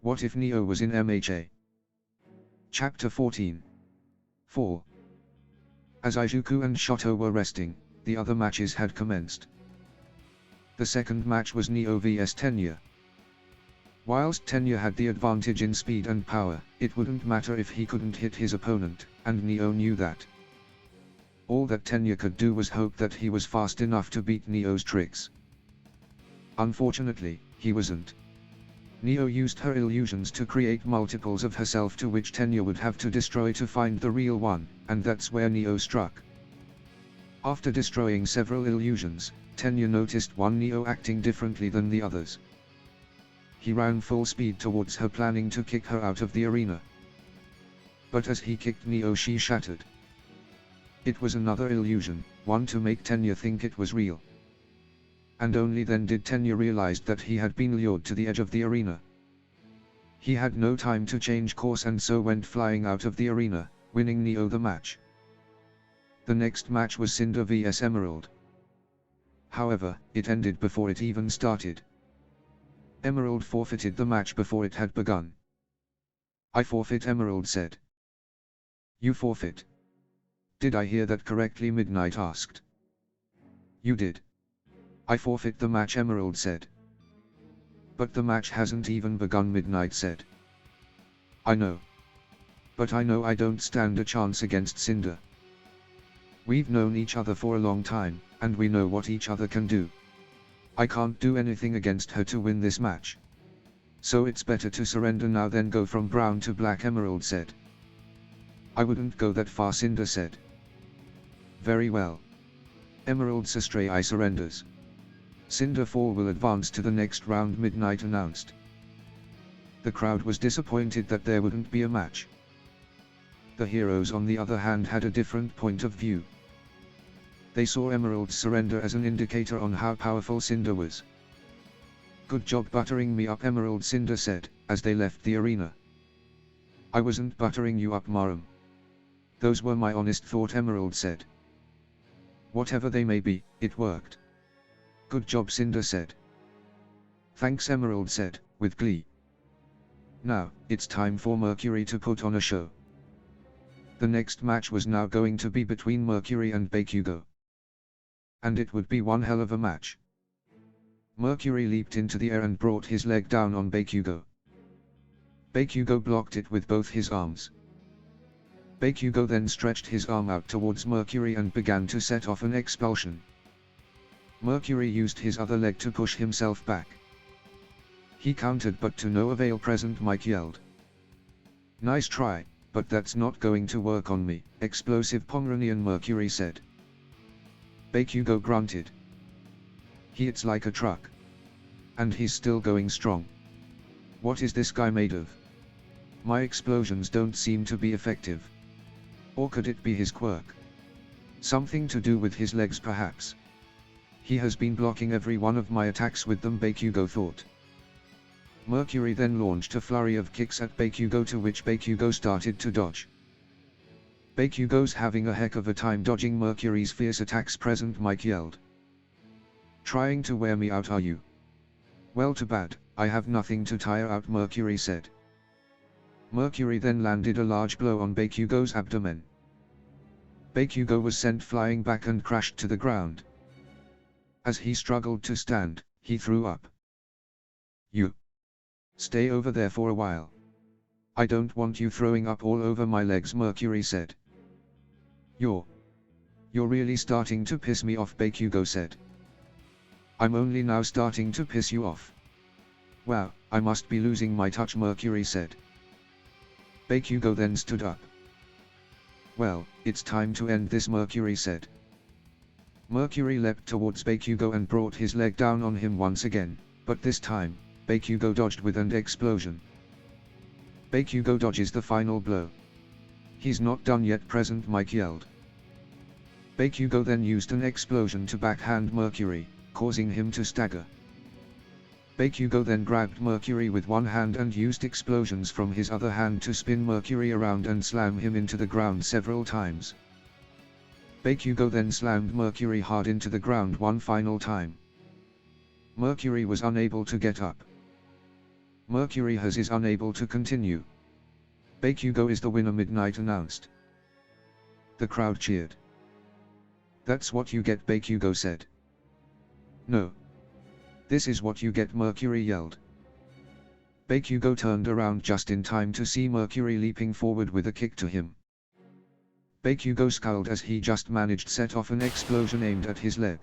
What if Neo was in MHA? Chapter 14. 4. As Izuku and Shoto were resting, the other matches had commenced. The second match was Neo vs Tenya. Whilst Tenya had the advantage in speed and power, it wouldn't matter if he couldn't hit his opponent, and Neo knew that. All that Tenya could do was hope that he was fast enough to beat Neo's tricks. Unfortunately, he wasn't. Neo used her illusions to create multiples of herself to which Tenya would have to destroy to find the real one, and that's where Neo struck. After destroying several illusions, Tenya noticed one Neo acting differently than the others. He ran full speed towards her, planning to kick her out of the arena. But as he kicked Neo, she shattered. It was another illusion, one to make Tenya think it was real. And only then did Tenya realize that he had been lured to the edge of the arena. He had no time to change course and so went flying out of the arena, winning Neo the match. The next match was Cinder vs Emerald. However, it ended before it even started. Emerald forfeited the match before it had begun. "I forfeit," Emerald said. "You forfeit? Did I hear that correctly?" Midnight asked. "You did. I forfeit the match," Emerald said. "But the match hasn't even begun," Midnight said. "I know. But I know I don't stand a chance against Cinder. We've known each other for a long time, and we know what each other can do. I can't do anything against her to win this match. So it's better to surrender now than go from brown to black," Emerald said. "I wouldn't go that far," Cinder said. "Very well. Emerald's astray, I surrenders. Cinder 4 will advance to the next round," Midnight announced. The crowd was disappointed that there wouldn't be a match. The heroes on the other hand had a different point of view. They saw Emerald's surrender as an indicator on how powerful Cinder was. "Good job buttering me up," Emerald Cinder said, as they left the arena. "I wasn't buttering you up, Marum. Those were my honest thought," Emerald said. "Whatever they may be, it worked." "Good job," Cinder said. "Thanks," Emerald said, with glee. "Now, it's time for Mercury to put on a show." The next match was now going to be between Mercury and Bakugo. And it would be one hell of a match. Mercury leaped into the air and brought his leg down on Bakugo. Bakugo blocked it with both his arms. Bakugo then stretched his arm out towards Mercury and began to set off an expulsion. Mercury used his other leg to push himself back. He countered, but to no avail. Present Mike yelled. "Nice try, but that's not going to work on me," Explosive Pomeranian Mercury said. Bakugo grunted. "He hits like a truck. And he's still going strong. What is this guy made of? My explosions don't seem to be effective. Or could it be his quirk? Something to do with his legs perhaps. He has been blocking every one of my attacks with them," Bakugo thought. Mercury then launched a flurry of kicks at Bakugo, to which Bakugo started to dodge. "Bakugo's having a heck of a time dodging Mercury's fierce attacks," Present Mike yelled. "Trying to wear me out, are you? Well, too bad, I have nothing to tire out," Mercury said. Mercury then landed a large blow on Bakugo's abdomen. Bakugo was sent flying back and crashed to the ground. As he struggled to stand, he threw up. "You stay over there for a while. I don't want you throwing up all over my legs," Mercury said. You're really starting to piss me off," Bakugo said. "I'm only now starting to piss you off. Wow, I must be losing my touch," Mercury said. Bakugo then stood up. "Well, it's time to end this," Mercury said. Mercury leapt towards Bakugo and brought his leg down on him once again, but this time, Bakugo dodged with an explosion. Bakugo dodges the final blow. "He's not done yet," Present Mike yelled. Bakugo then used an explosion to backhand Mercury, causing him to stagger. Bakugo then grabbed Mercury with one hand and used explosions from his other hand to spin Mercury around and slam him into the ground several times. Bakugo then slammed Mercury hard into the ground one final time. Mercury was unable to get up. Mercury has is unable to continue. Bakugo is the winner, Midnight announced. The crowd cheered. That's what you get, Bakugo said. No. This is what you get, Mercury yelled. Bakugo turned around just in time to see Mercury leaping forward with a kick to him. Bakugo scowled as he just managed set off an explosion aimed at his leg.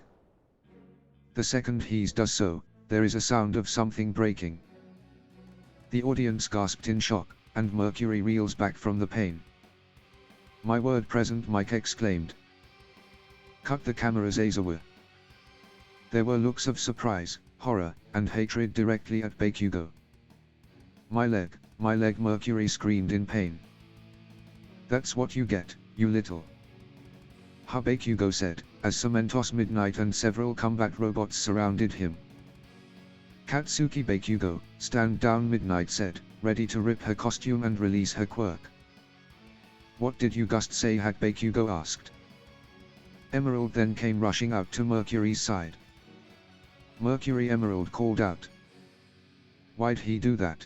The second he does so, there is a sound of something breaking. The audience gasped in shock, and Mercury reels back from the pain. My word, Present Mike exclaimed. Cut the cameras, Azawa. There were looks of surprise, horror, and hatred directly at Bakugo. My leg, Mercury screamed in pain. That's what you get, you little. Ha, Bakugo said, as Cementos, Midnight and several combat robots surrounded him. Katsuki, Bakugo, stand down, Midnight said, ready to rip her costume and release her quirk. What did you just say, Hat, Bakugo asked. Emerald then came rushing out to Mercury's side. Mercury, Emerald called out. Why'd he do that?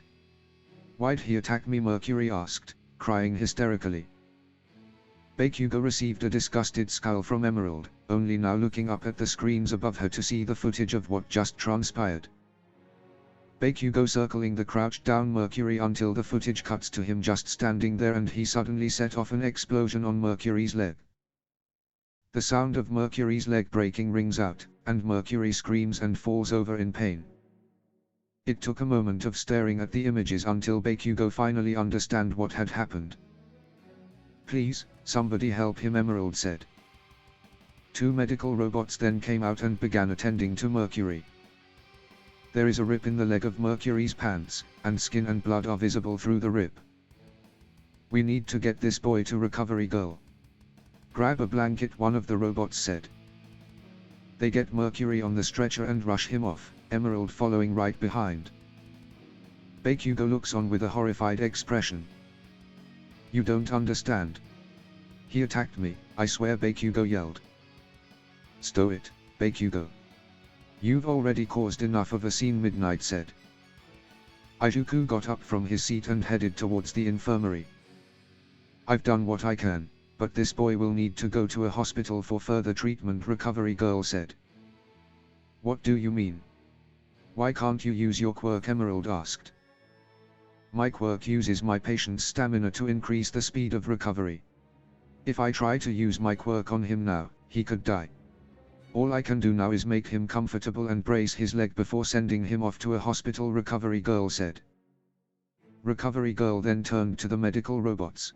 Why'd he attack me, Mercury asked, crying hysterically. Bakugo received a disgusted scowl from Emerald, only now looking up at the screens above her to see the footage of what just transpired. Bakugo circling the crouched down Mercury until the footage cuts to him just standing there, and he suddenly set off an explosion on Mercury's leg. The sound of Mercury's leg breaking rings out, and Mercury screams and falls over in pain. It took a moment of staring at the images until Bakugo finally understood what had happened. Please, somebody help him, Emerald said. Two medical robots then came out and began attending to Mercury. There is a rip in the leg of Mercury's pants, and skin and blood are visible through the rip. We need to get this boy to Recovery Girl. Grab a blanket, one of the robots said. They get Mercury on the stretcher and rush him off, Emerald following right behind. Bakugo looks on with a horrified expression. You don't understand. He attacked me, I swear, Bakugo yelled. Stow it, Bakugo. You've already caused enough of a scene, Midnight said. Izuku got up from his seat and headed towards the infirmary. I've done what I can, but this boy will need to go to a hospital for further treatment, Recovery Girl said. What do you mean? Why can't you use your quirk, Emerald asked. My quirk uses my patient's stamina to increase the speed of recovery. If I try to use my quirk on him now, he could die. All I can do now is make him comfortable and brace his leg before sending him off to a hospital, Recovery Girl said. Recovery Girl then turned to the medical robots.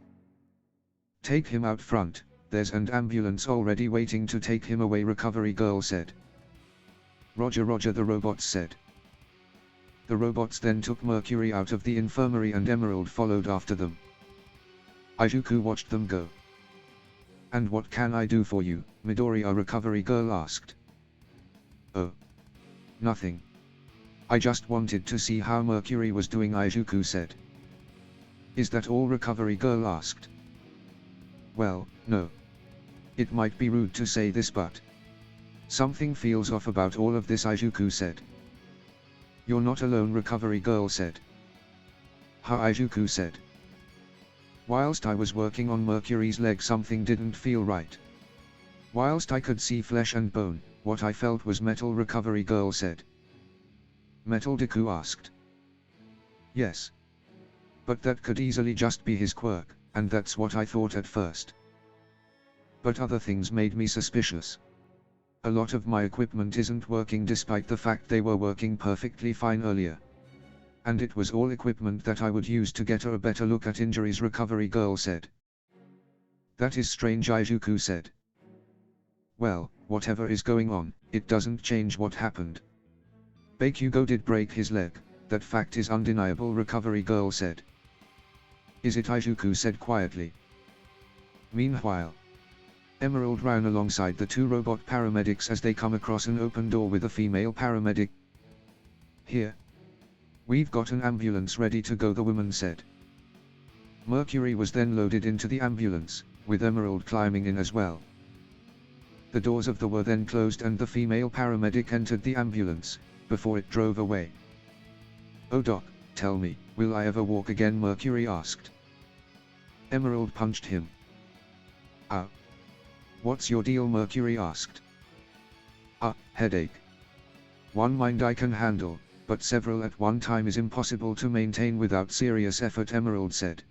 Take him out front, there's an ambulance already waiting to take him away, Recovery Girl said. Roger, Roger, the robots said. The robots then took Mercury out of the infirmary and Emerald followed after them. Izuku watched them go. And what can I do for you, Midoriya, Recovery Girl asked. Oh. Nothing. I just wanted to see how Mercury was doing, Izuku said. Is that all, Recovery Girl asked. Well, no. It might be rude to say this, but something feels off about all of this, Izuku said. You're not alone, Recovery Girl said. Ha, Izuku said. Whilst I was working on Mercury's leg, something didn't feel right. Whilst I could see flesh and bone, what I felt was metal, Recovery Girl said. Metal, Deku asked. Yes. But that could easily just be his quirk, and that's what I thought at first. But other things made me suspicious. A lot of my equipment isn't working despite the fact they were working perfectly fine earlier. And it was all equipment that I would use to get a better look at injuries, Recovery Girl said. That is strange, Izuku said. Well, whatever is going on, it doesn't change what happened. Bakugo did break his leg, that fact is undeniable, Recovery Girl said. Is it, Izuku said quietly. Meanwhile, Emerald ran alongside the two robot paramedics as they come across an open door with a female paramedic. Here. We've got an ambulance ready to go, the woman said. Mercury was then loaded into the ambulance, with Emerald climbing in as well. The doors of the were then closed and the female paramedic entered the ambulance, before it drove away. Oh Doc, tell me, will I ever walk again? Mercury asked. Emerald punched him. Ah. What's your deal? Mercury asked. Ah, headache. One mind I can handle, but several at one time is impossible to maintain without serious effort, Emerald said.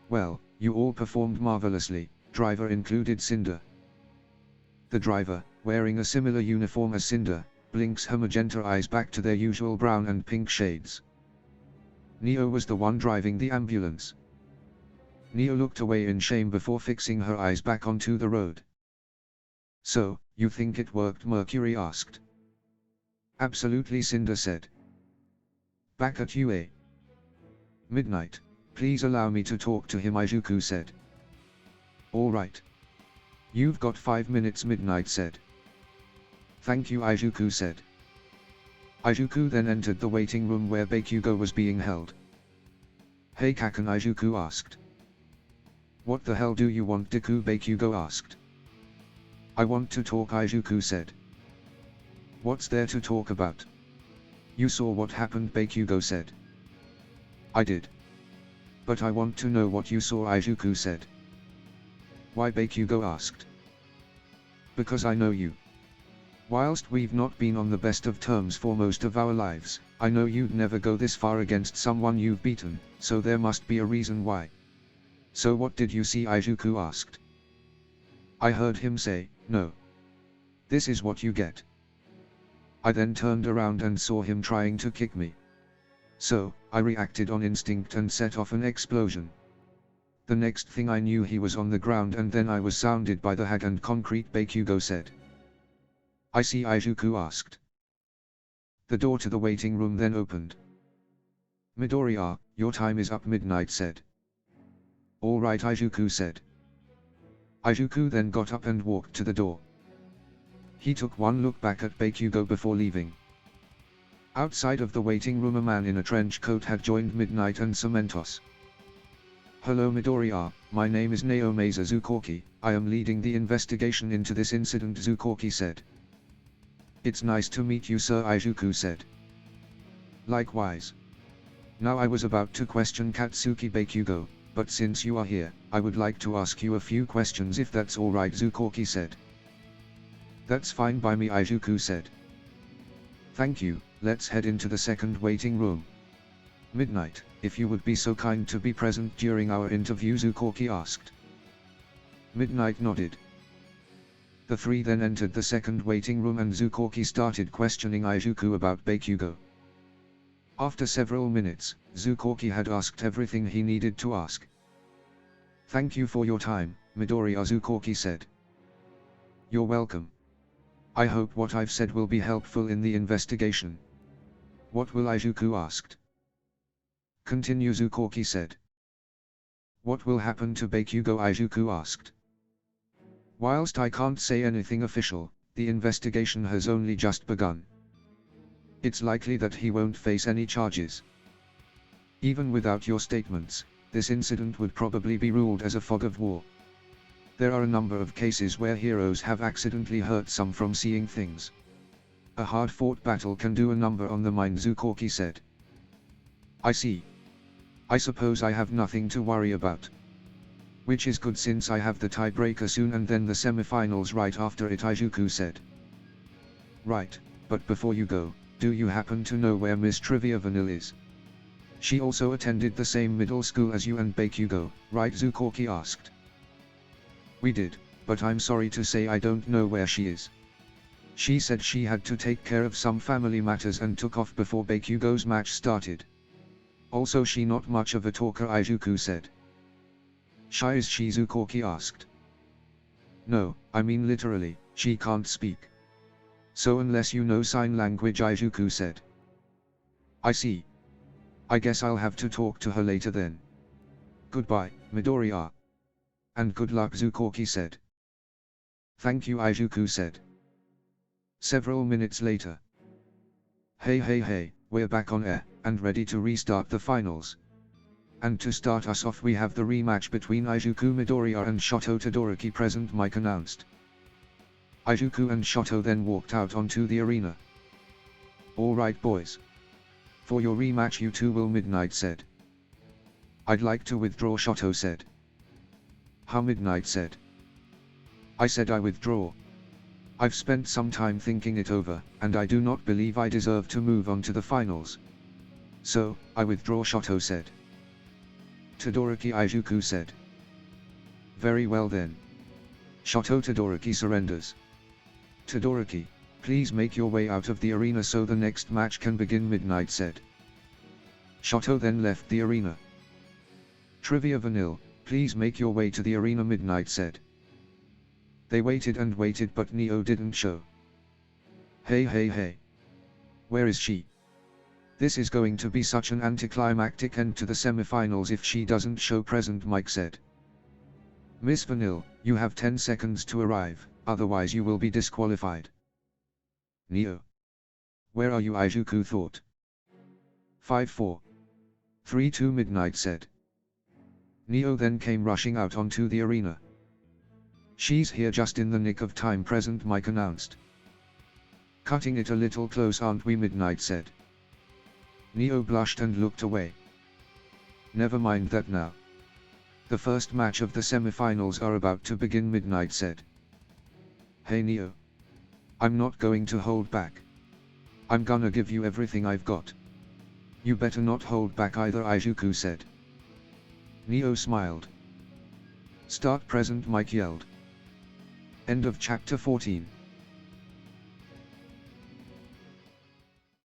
Well, you all performed marvelously, driver included Cinder. The driver, wearing a similar uniform as Cinder, blinks her magenta eyes back to their usual brown and pink shades. Neo was the one driving the ambulance. Neo looked away in shame before fixing her eyes back onto the road. So, you think it worked? Mercury asked. Absolutely, Cinder said. Back at you, eh? Midnight, please allow me to talk to him, Izuku said. All right. You've got 5 minutes, Midnight said. Thank you, Izuku said. Izuku then entered the waiting room where Bakugo was being held. Hey Kaken, Izuku asked. What the hell do you want, Deku? Bakugo asked. I want to talk, Izuku said. What's there to talk about? You saw what happened, Bakugo said. I did. But I want to know what you saw, Izuku said. Why? Bakugo asked. Because I know you. Whilst we've not been on the best of terms for most of our lives, I know you'd never go this far against someone you've beaten, so there must be a reason why. So what did you see? Izuku asked. I heard him say, no. This is what you get. I then turned around and saw him trying to kick me. So, I reacted on instinct and set off an explosion. The next thing I knew he was on the ground and then I was surrounded by the hag and concrete, Bakugo said. I see, Izuku asked. The door to the waiting room then opened. Midoriya, your time is up, Midnight said. All right, Izuku said. Izuku then got up and walked to the door. He took one look back at Bakugo before leaving. Outside of the waiting room, a man in a trench coat had joined Midnight and Cementos. Hello Midoriya, my name is Naomasa Zukoki, I am leading the investigation into this incident, Zukoki said. It's nice to meet you, sir, Izuku said. Likewise. Now I was about to question Katsuki Bakugo, but since you are here, I would like to ask you a few questions if that's alright, Zukoki said. That's fine by me, Izuku said. Thank you, let's head into the second waiting room. Midnight, if you would be so kind to be present during our interview, Zukoki asked. Midnight nodded. The three then entered the second waiting room and Zukoki started questioning Izuku about Bakugo. After several minutes, Zukoki had asked everything he needed to ask. Thank you for your time, Midoriya, Zukoki said. You're welcome. I hope what I've said will be helpful in the investigation. What will? Izuku asked. Continue, Zukoki said. What will happen to Bakugo? Izuku asked. Whilst I can't say anything official, the investigation has only just begun. It's likely that he won't face any charges. Even without your statements, this incident would probably be ruled as a fog of war. There are a number of cases where heroes have accidentally hurt some from seeing things. A hard-fought battle can do a number on the mind, Zukoki said. I see. I suppose I have nothing to worry about. Which is good since I have the tiebreaker soon and then the semifinals right after it, Izuku said. Right, but before you go, do you happen to know where Miss Trivia Vanille is? She also attended the same middle school as you and Bakugo, right? Zukoki asked. We did, but I'm sorry to say I don't know where she is. She said she had to take care of some family matters and took off before Bakugo's match started. Also she not much of a talker, Izuku said. Shy is she? Zukoki asked. No, I mean literally, she can't speak. So unless you know sign language, Izuku said. I see. I guess I'll have to talk to her later then. Goodbye, Midoriya. And good luck, Zukoki said. Thank you, Izuku said. Several minutes later. Hey, we're back on air, and ready to restart the finals. And to start us off we have the rematch between Izuku Midoriya and Shoto Todoroki present, Mike announced. Izuku and Shoto then walked out onto the arena. Alright boys. For your rematch you two will, Midnight said. I'd like to withdraw, Shoto said. How, Midnight said. I said I withdraw. I've spent some time thinking it over, and I do not believe I deserve to move on to the finals. So, I withdraw, Shoto said. Todoroki Izuku said. Very well then. Shoto Todoroki surrenders. Todoroki, please make your way out of the arena so the next match can begin, Midnight said. Shoto then left the arena. Trivia Vanille, please make your way to the arena, Midnight said. They waited and waited but Neo didn't show. Hey. Where is she? This is going to be such an anticlimactic end to the semifinals if she doesn't show present, Mike said. Miss Vanille, you have 10 seconds to arrive, otherwise you will be disqualified. Neo. Where are you, Izuku thought. 5-4. 3-2, Midnight said. Neo then came rushing out onto the arena. She's here just in the nick of time, present, Mike announced. Cutting it a little close, aren't we, Midnight said. Neo blushed and looked away. Never mind that now. The first match of the semifinals are about to begin, Midnight said. Hey Neo. I'm not going to hold back. I'm gonna give you everything I've got. You better not hold back either, Izuku said. Neo smiled. Start, present, Mike yelled. End of chapter 14.